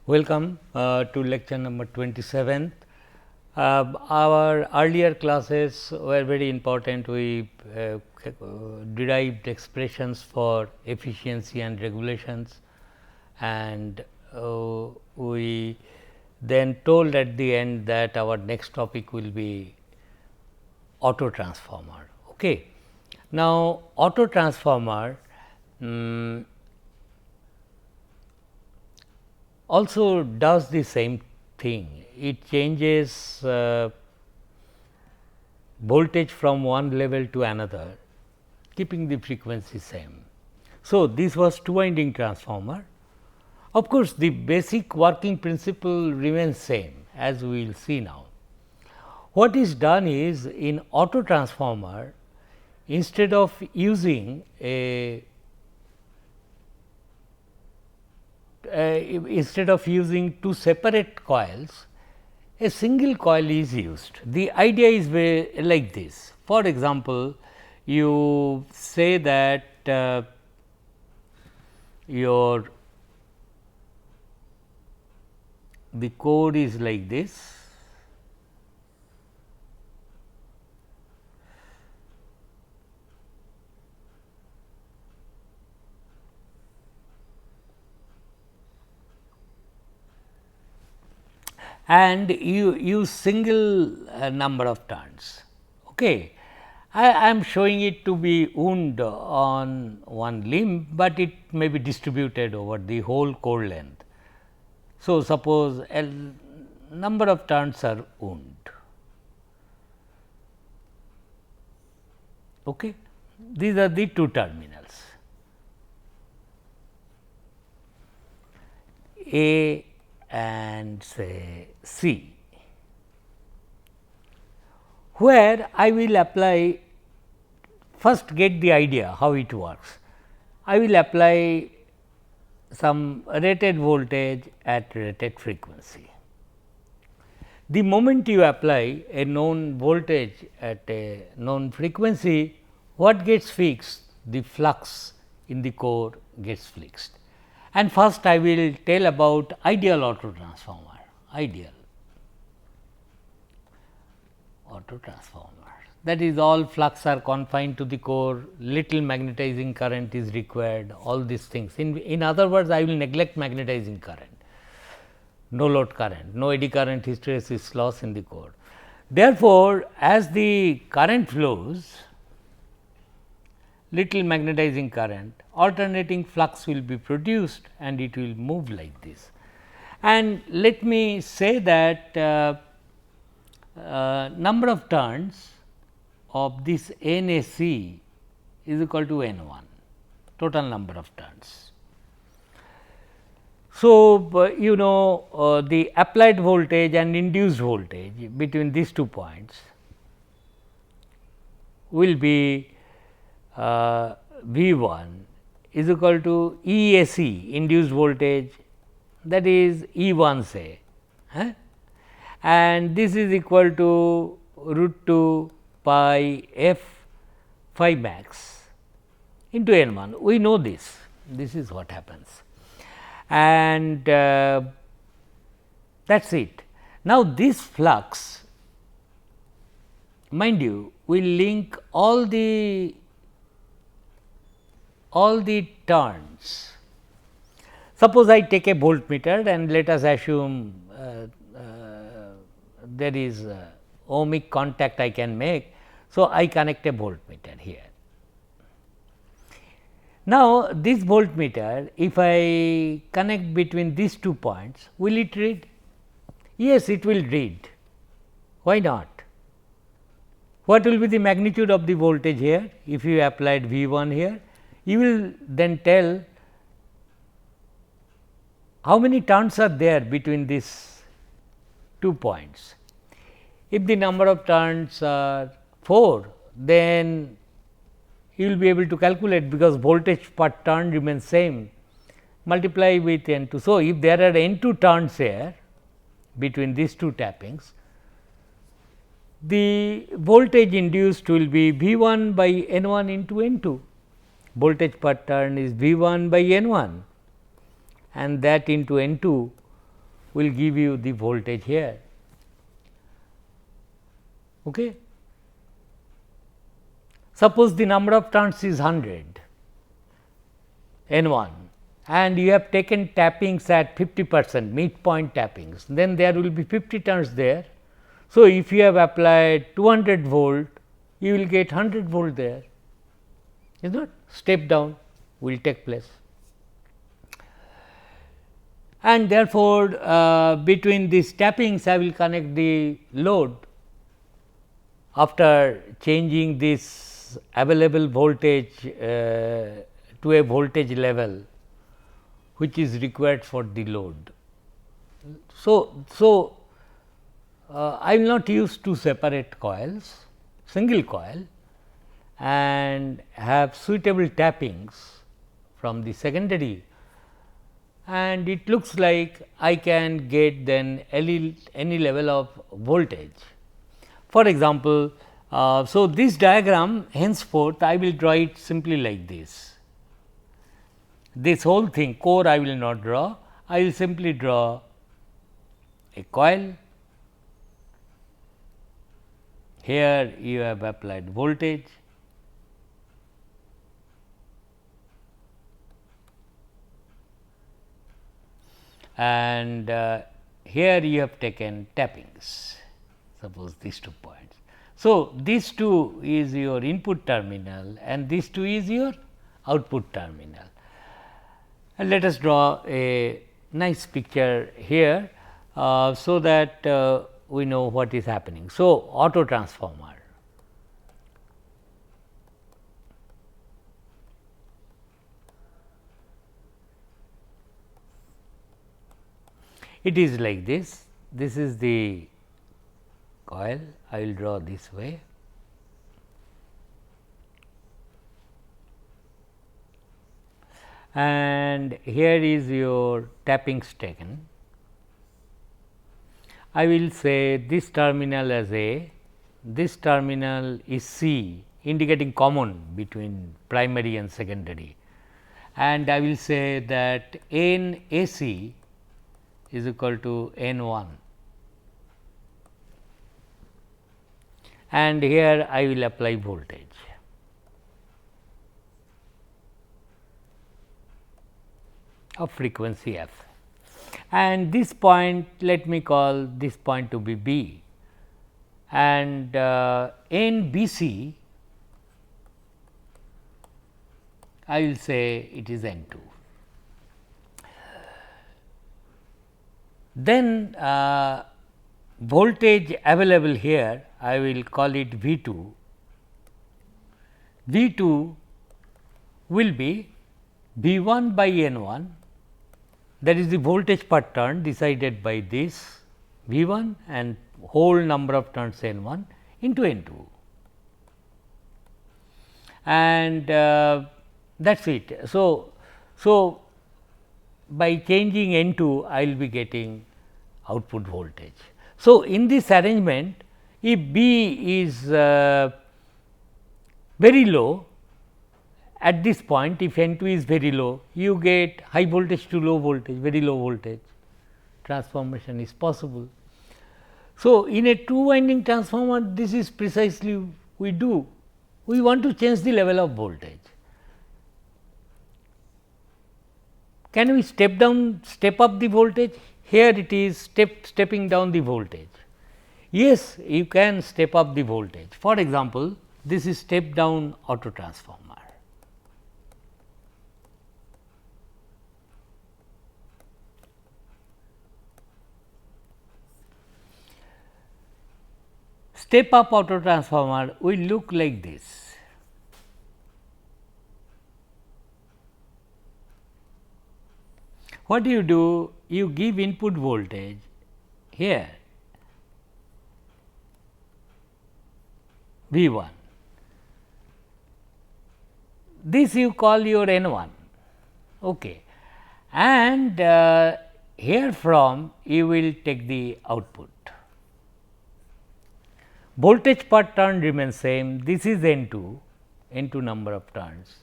Welcome to lecture number 27. Our earlier classes were very important. We derived expressions for efficiency and regulations, and we then told at the end that our next topic will be AutoTransformer. Okay. Now, AutoTransformer also does the same thing. It changes voltage from one level to another, keeping the frequency same. So, this was two winding transformer. Of course, the basic working principle remains same, as we will see now. What is done is, in auto transformer, instead of using two separate coils, a single coil is used. The idea is like this. For example, you say that the code is like this. And you use single number of turns. Okay. I am showing it to be wound on one limb, but it may be distributed over the whole core length. So, suppose a number of turns are wound. Okay. These are the two terminals, A and say C, where I will apply, first get the idea how it works. I will apply some rated voltage at rated frequency. The moment you apply a known voltage at a known frequency, what gets fixed? The flux in the core gets fixed. And first I will tell about ideal auto transformer, that is, all flux are confined to the core, little magnetizing current is required, all these things. In other words, I will neglect magnetizing current, no load current, no eddy current, hysteresis loss in the core. Therefore, as the current flows, little magnetizing current, alternating flux will be produced and it will move like this. And let me say that number of turns of this NAC is equal to N 1, total number of turns. So, the applied voltage and induced voltage between these 2 points will be V 1 is equal to EAC, induced voltage, that is E 1 say, and this is equal to root 2 pi f phi max into N 1. We know this is what happens, and that is it. Now, this flux, mind you, will link all the turns. Suppose I take a voltmeter and let us assume there is ohmic contact I can make. So, I connect a voltmeter here. Now, this voltmeter, if I connect between these 2 points, will it read? Yes, it will read. Why not? What will be the magnitude of the voltage here? If you applied V 1 here, you will then tell how many turns are there between these 2 points. If the number of turns are 4, then you will be able to calculate, because voltage per turn remains same, multiply with N 2. So, if there are N 2 turns here between these 2 tappings, the voltage induced will be V 1 by N 1 into N 2. Voltage per turn is V 1 by N 1, and that into N 2 will give you the voltage here. Okay. Suppose the number of turns is 100 N1 and you have taken tappings at 50% midpoint tappings, then there will be 50 turns there. So, if you have applied 200 volt, you will get 100 volt there, is not step down will take place. And therefore, between these tappings I will connect the load after changing this available voltage to a voltage level which is required for the load. So, I will not use two separate coils, single coil and have suitable tappings from the secondary, and it looks like I can get then any level of voltage. For example, so this diagram henceforth I will draw it simply like this. This whole thing core I will not draw, I will simply draw a coil. Here you have applied voltage, and here you have taken tappings, suppose these 2 points. So, this 2 is your input terminal and this 2 is your output terminal. And let us draw a nice picture here, so that we know what is happening. So, AutoTransformer. It is like this. This is the coil. I will draw this way. And here is your tappings taken. I will say this terminal as A, this terminal is C, indicating common between primary and secondary, and I will say that N AC is equal to N 1, and here I will apply voltage. Of frequency f, and this point let me call this point to be B, and N B C I will say it is N 2. Then voltage available here I will call it V 2. V 2 will be V 1 by N 1, that is the voltage per turn decided by this V 1 and whole number of turns N 1 into N 2, and that is it. So, by changing N 2 I will be getting output voltage. So, in this arrangement if B is very low, at this point if N 2 is very low, you get high voltage to low voltage, very low voltage transformation is possible. So, in a 2 winding transformer this is precisely we do, we want to change the level of voltage. Can we step up the voltage? Here it is stepping down the voltage. Yes, you can step up the voltage. For example, this is step down AutoTransformer. Step up AutoTransformer will look like this. What do? You give input voltage here V 1, this you call your N 1, okay. And here from you will take the output. Voltage per turn remains same, this is N 2 number of turns.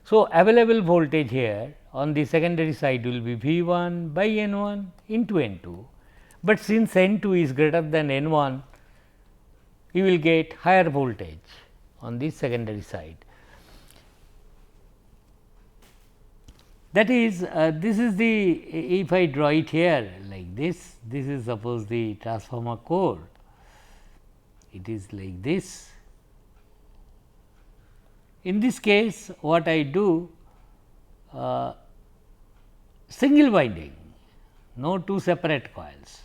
So, available voltage here on the secondary side will be V 1 by N 1 into N 2, but since N 2 is greater than N 1, you will get higher voltage on the secondary side. That is, this is the, if I draw it here like this is suppose the transformer core, it is like this. In this case, what I do, single winding, no two separate coils.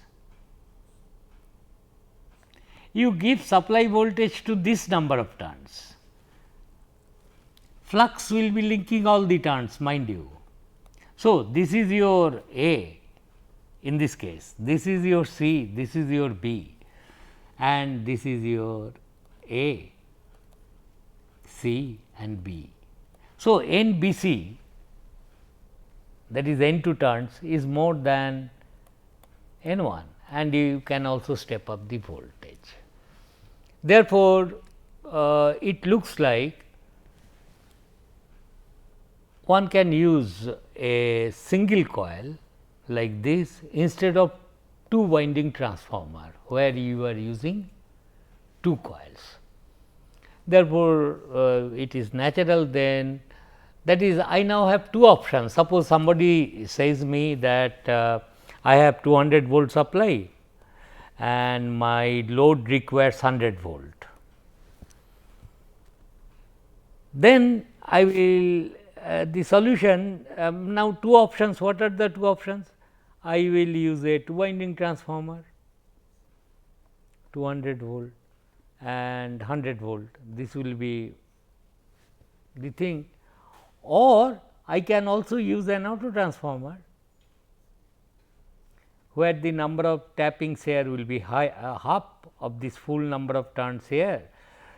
You give supply voltage to this number of turns. Flux will be linking all the turns, mind you. So, this is your A in this case, this is your C, this is your B, and this is your A, C and B. So, NBC, that is N 2 turns, is more than N 1, and you can also step up the voltage. Therefore, it looks like one can use a single coil like this instead of two winding transformer, where you are using two coils. Therefore, it is natural then, that is, I now have two options. Suppose somebody says me that I have 200 volt supply and my load requires 100 volt. Then I will the solution, now two options. What are the two options? I will use a two winding transformer, 200 volt and 100 volt, this will be the thing, or I can also use an AutoTransformer, where the number of tappings here will be high, half of this full number of turns here.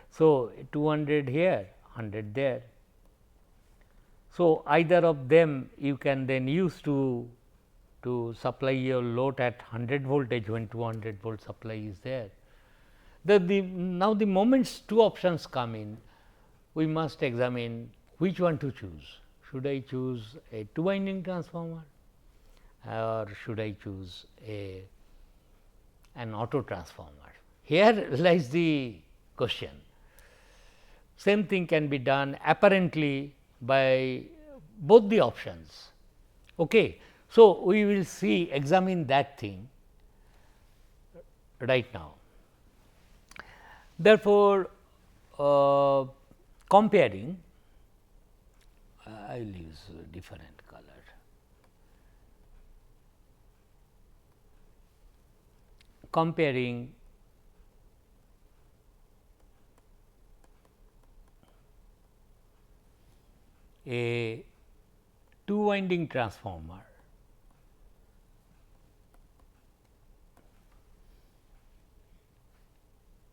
So, 200 here, 100 there. So, either of them you can then use to supply your load at 100 voltage when 200 volt supply is there. Now, the moments two options come in, we must examine which one to choose. Should I choose a two winding transformer or should I choose an AutoTransformer? Here lies the question. Same thing can be done apparently by both the options. Okay. So, we will examine that thing right now. Therefore, comparing, I will use a different color. Comparing a two winding transformer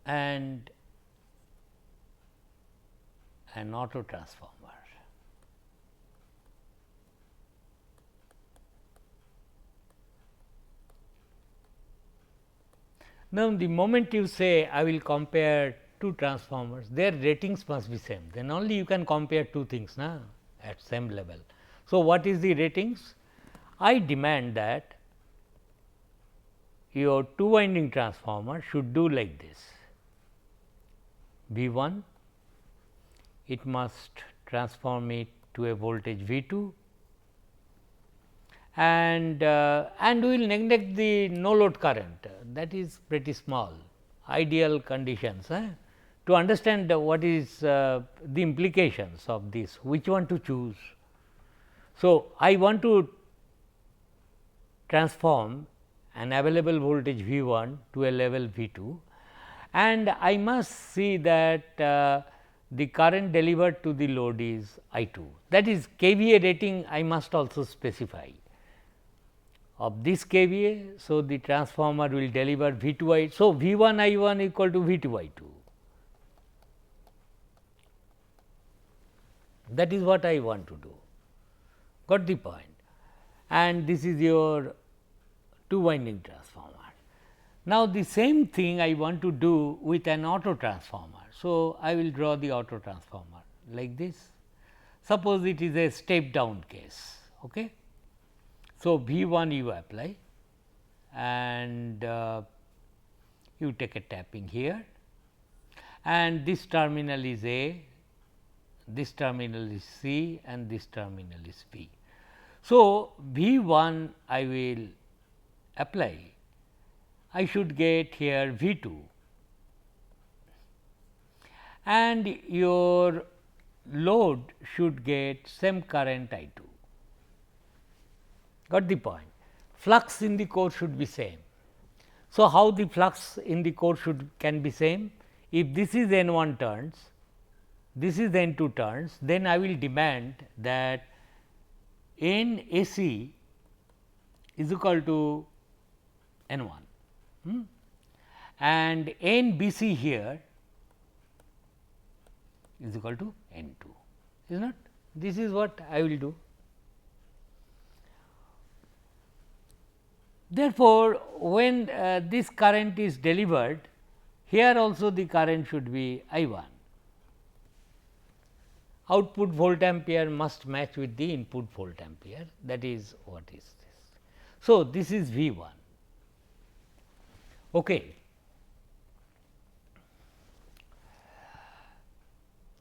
and an AutoTransformer. Now, the moment you say I will compare two transformers, their ratings must be same, then only you can compare two things at same level. So, what is the ratings? I demand that your two winding transformer should do like this. V 1, it must transform it to a voltage V 2, and we will neglect the no load current, that is pretty small, ideal conditions. To understand what is the implications of this, which one to choose. So, I want to transform an available voltage V 1 to a level V 2, and I must see that the current delivered to the load is I 2, that is kVA rating I must also specify of this kVA. So, the transformer will deliver V 2 I. So, V 1 I 1 equal to V 2 I 2, that is what I want to do, got the point. And this is your two winding transformer. Now, the same thing I want to do with an AutoTransformer. So, I will draw the AutoTransformer like this. suppose it is a step down case. Okay. So, V 1 you apply and you take a tapping here, and this terminal is A, this terminal is C and this terminal is B. So, V 1 I will apply, I should get here V 2 and your load should get same current I 2. Got the point? Flux in the core should be same. So, how the flux in the core can be same? If this is N 1 turns, this is N 2 turns, then I will demand that N AC is equal to N 1 and N BC here is equal to N 2, is not? This is what I will do. Therefore, when this current is delivered, here also the current should be I 1. Output volt ampere must match with the input volt ampere, that is what is this. So, this is V 1. Okay.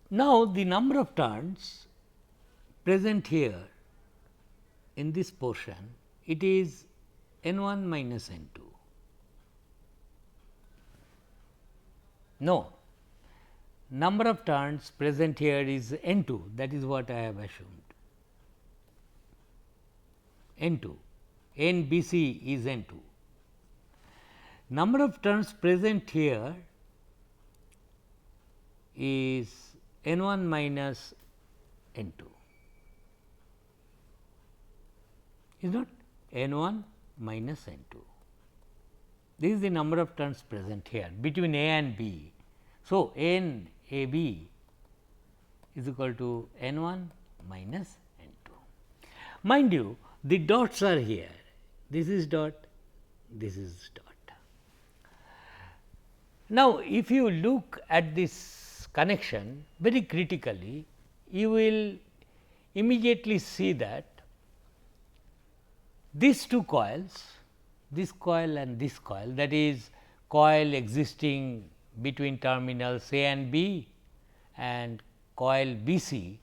Now, the number of turns present here in this portion, it is N 1 minus N 2. No, number of turns present here is N 2, that is what I have assumed. N 2, N B C is N 2. Number of turns present here is N 1 minus N 2, is not N 1 minus N 2. This is the number of turns present here between A and B. So, N A B is equal to N 1 minus N 2. Mind you, the dots are here, this is dot, this is dot. Now, if you look at this connection very critically, you will immediately see that these two coils, this coil and this coil, that is coil existing between terminals A and B and coil B C,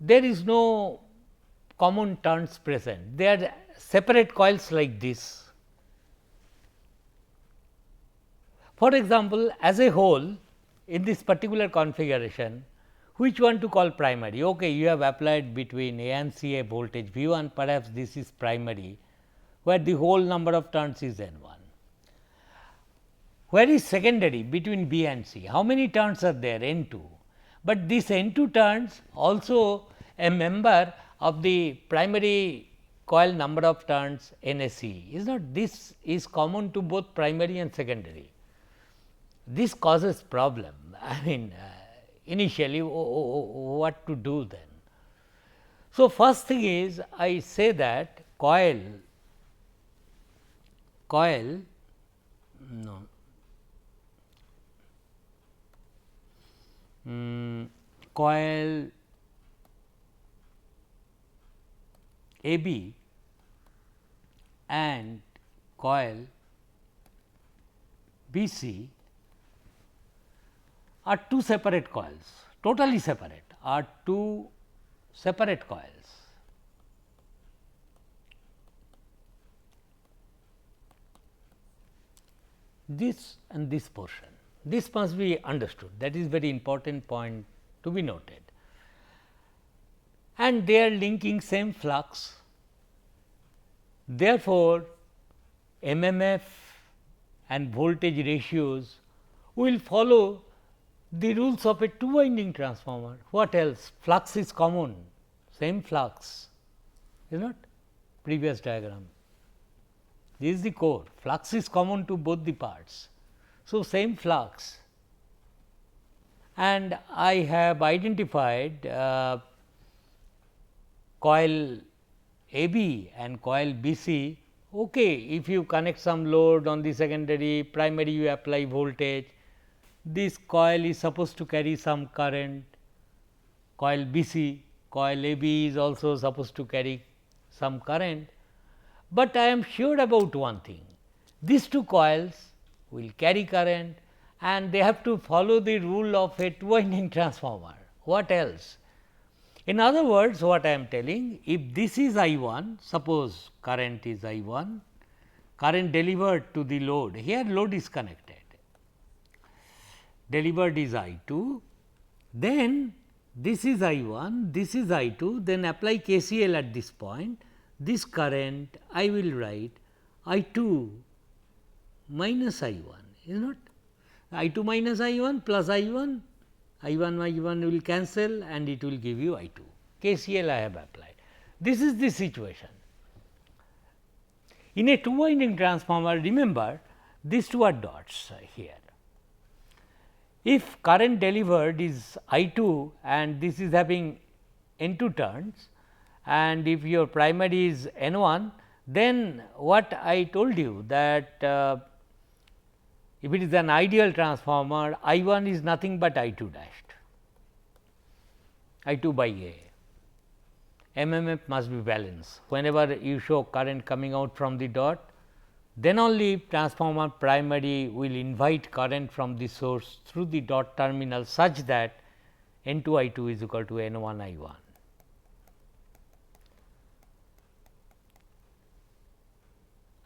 there is no common turns present, they are separate coils like this. For example, as a whole in this particular configuration, which one to call primary? Okay, you have applied between A and C a voltage V 1, perhaps this is primary, where the whole number of turns is N 1. Where is secondary between B and C? How many turns are there? N 2. But this N 2 turns also a member of the primary coil number of turns N A C, is not? This is common to both primary and secondary. This causes problem. I mean, initially what to do then? So, first thing is I say that coil AB and coil BC are two separate coils, totally separate, are two separate coils. This and this portion, this must be understood, that is very important point to be noted, and they are linking same flux. Therefore, MMF and voltage ratios will follow the rules of a two winding transformer. What else? Flux is common, same flux, is not? Previous diagram. This is the core, flux is common to both the parts. So, same flux, and I have identified coil AB and coil BC. Okay, if you connect some load on the secondary, primary you apply voltage, this coil is supposed to carry some current, coil BC, coil AB is also supposed to carry some current, but I am sure about one thing, these two coils will carry current and they have to follow the rule of a two winding transformer. What else? In other words, what I am telling, if this is I 1, suppose current is I 1, current delivered to the load, here load is connected, delivered is I 2, then this is I 1, this is I 2, then apply KCL at this point, this current I will write I 2 minus I 1, is not I 2 minus I 1 plus I 1, I 1 will cancel and it will give you I 2. KCL I have applied. This is the situation. In a two winding transformer, remember these two are dots here. If current delivered is I 2 and this is having N 2 turns, and if your primary is N 1, then what I told you that if it is an ideal transformer, I 1 is nothing but I 2 dashed, I 2 by A. MMF must be balanced. Whenever you show current coming out from the dot, then only transformer primary will invite current from the source through the dot terminal such that N 2 I 2 is equal to N 1 I 1.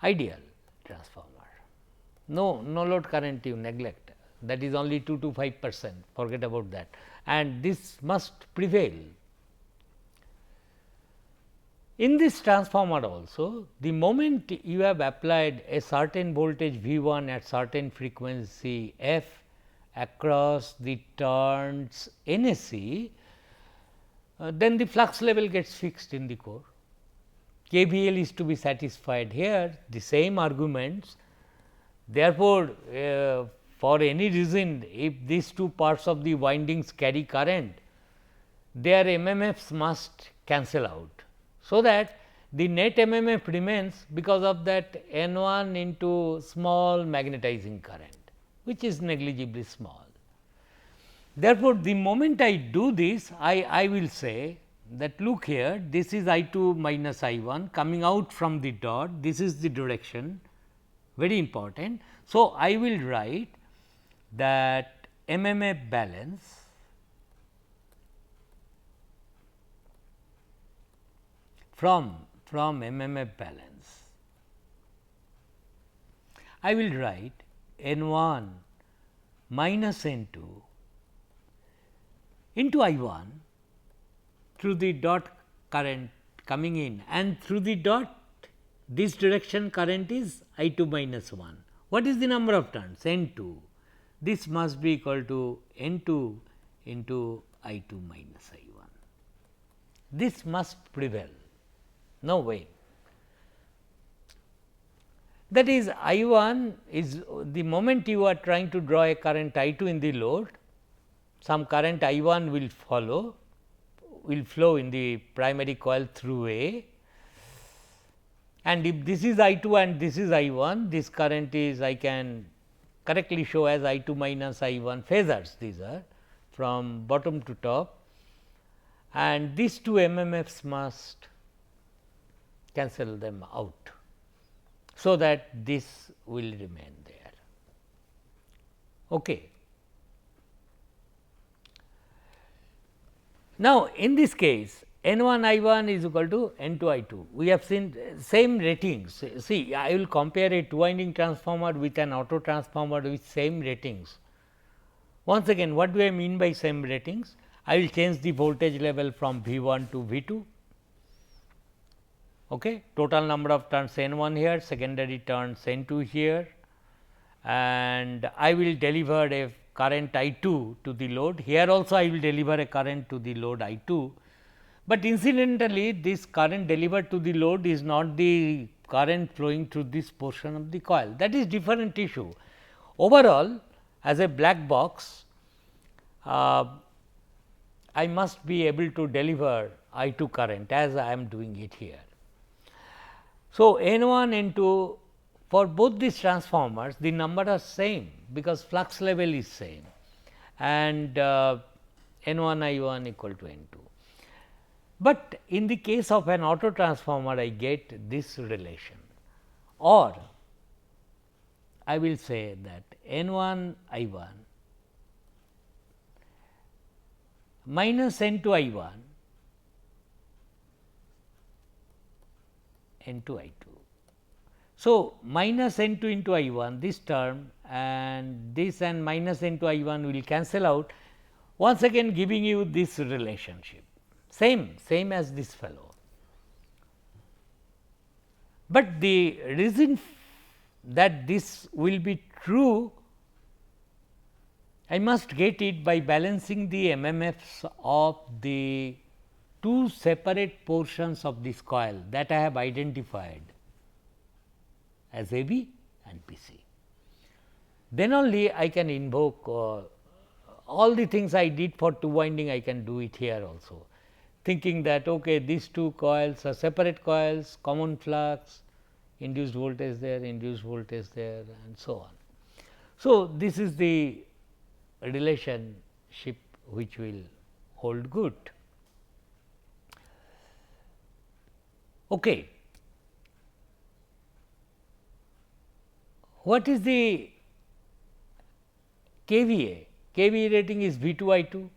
Ideal transformer. No load current you neglect, that is only 2 to 5%, forget about that, and this must prevail. In this transformer also, the moment you have applied a certain voltage V 1 at certain frequency f across the turns NSE, then the flux level gets fixed in the core. KVL is to be satisfied here, the same arguments. Therefore, for any reason, if these two parts of the windings carry current, their MMFs must cancel out. So that the net MMF remains because of that N 1 into small magnetizing current, which is negligibly small. Therefore, the moment I do this, I will say that look here, this is I 2 minus I 1 coming out from the dot, this is the direction, very important. So, I will write that MMF balance from MMF balance, I will write N 1 minus N 2 into I 1 through the dot current coming in, and through the dot this direction current is I 2 minus 1. What is the number of turns? N 2. This must be equal to N 2 into I 2 minus I 1. This must prevail, no way. That is, I 1 is the moment you are trying to draw a current I 2 in the load, some current I 1 will flow in the primary coil through A, and if this is I 2 and this is I 1, this current is, I can correctly show as I 2 minus I 1 phasors, these are from bottom to top, and these two MMFs must cancel them out, so that this will remain there. Okay. Now, in this case N 1 I 1 is equal to N 2 I 2. We have seen same ratings. See, I will compare a two winding transformer with an auto transformer with same ratings. Once again, what do I mean by same ratings? I will change the voltage level from V 1 to V 2. Okay. Total number of turns N 1 here, secondary turns N 2 here, and I will deliver a current I 2 to the load. Here also I will deliver a current to the load I 2, but incidentally this current delivered to the load is not the current flowing through this portion of the coil, that is different issue. Overall, as a black box, I must be able to deliver I 2 current as I am doing it here. So, N 1 N 2 for both these transformers, the number are same because flux level is same, and N 1 I 1 equal to N 2. But in the case of an autotransformer, I get this relation, or I will say that N 1 I 1 minus N 2 I 1 N 2 I 2. So, minus N 2 into I 1, this term and this and minus N 2 I 1 will cancel out, once again giving you this relationship, same as this fellow. But the reason that this will be true, I must get it by balancing the MMFs of the two separate portions of this coil that I have identified as AB and BC. Then only I can invoke all the things I did for two winding, I can do it here also, thinking that okay, these two coils are separate coils, common flux, induced voltage there, and so on. So, this is the relationship which will hold good. Okay. What is the KVA? KVA rating is V 2 I 2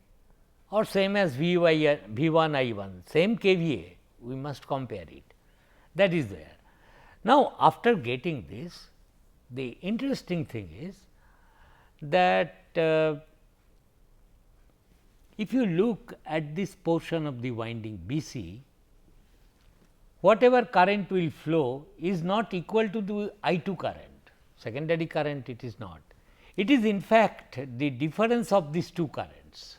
or same as V 1 I 1, same KVA, we must compare it, that is there. Now, after getting this, the interesting thing is that if you look at this portion of the winding BC, whatever current will flow is not equal to the I 2 current, secondary current it is not. It is in fact the difference of these two currents.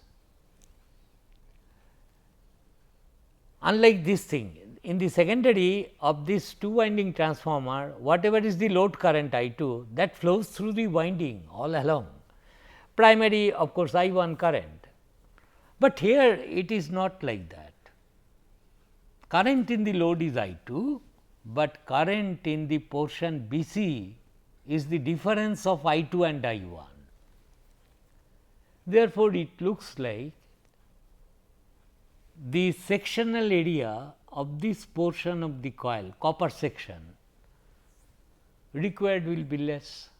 Unlike this thing, in the secondary of this two winding transformer, whatever is the load current I 2, that flows through the winding all along. Primary of course, I 1 current, but here it is not like that. Current in the load is I 2, but current in the portion BC is the difference of I 2 and I 1. Therefore, it looks like the sectional area of this portion of the coil, copper section, required will be less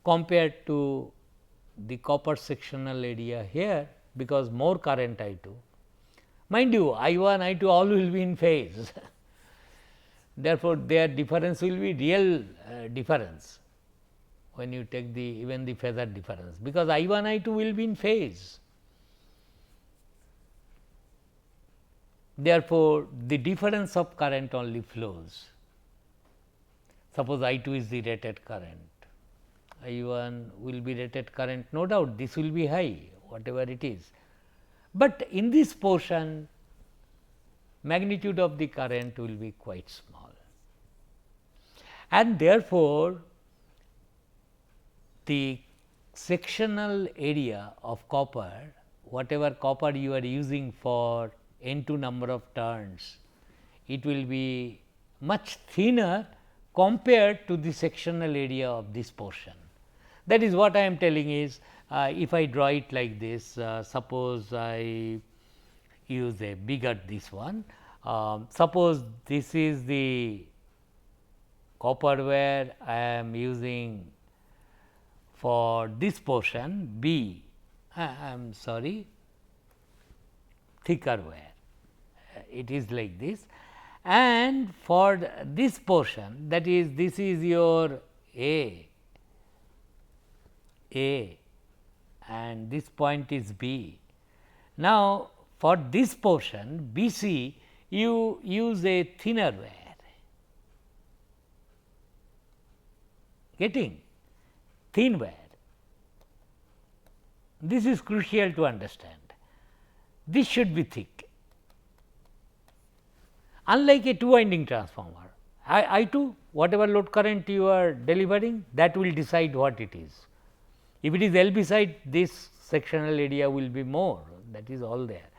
compared to the copper sectional area here, because more current I 2. Mind you, I 1, I 2 all will be in phase. Therefore, their difference will be real difference when you take the even the phasor difference, because I 1, I 2 will be in phase. Therefore, the difference of current only flows. Suppose I 2 is the rated current, I 1 will be rated current, no doubt this will be high, whatever it is. But in this portion, magnitude of the current will be quite small, and therefore, the sectional area of copper, whatever copper you are using for N 2 number of turns, it will be much thinner compared to the sectional area of this portion. That is what I am telling is, if I draw it like this, suppose I use a bigger this one, suppose this is the copper wire I am using for this portion B, I am sorry, thicker wire, it is like this, and for this portion, that is this is your A and this point is B. Now, for this portion BC, you use a thinner wire, getting thin wire. This is crucial to understand. This should be thick. Unlike a two winding transformer, I 2, whatever load current you are delivering, that will decide what it is. If it is L beside, this sectional area will be more, that is all there.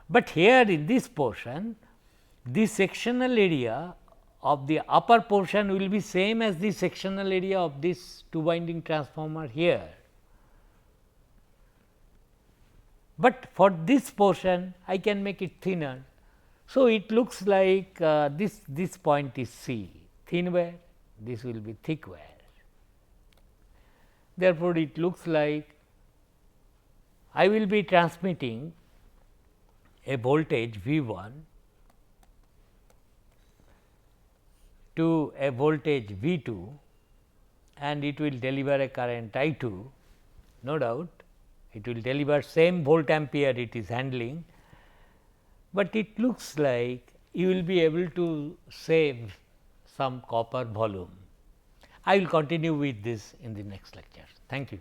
But here in this portion, the sectional area of the upper portion will be same as the sectional area of this two winding transformer here. but for this portion I can make it thinner. So, it looks like this point is C, thin wire, this will be thick wire. Therefore, it looks like I will be transmitting a voltage V 1 to a voltage V 2 and it will deliver a current I 2, no doubt it will deliver same volt ampere it is handling, but it looks like you will be able to save some copper volume. I will continue with this in the next lecture. Thank you.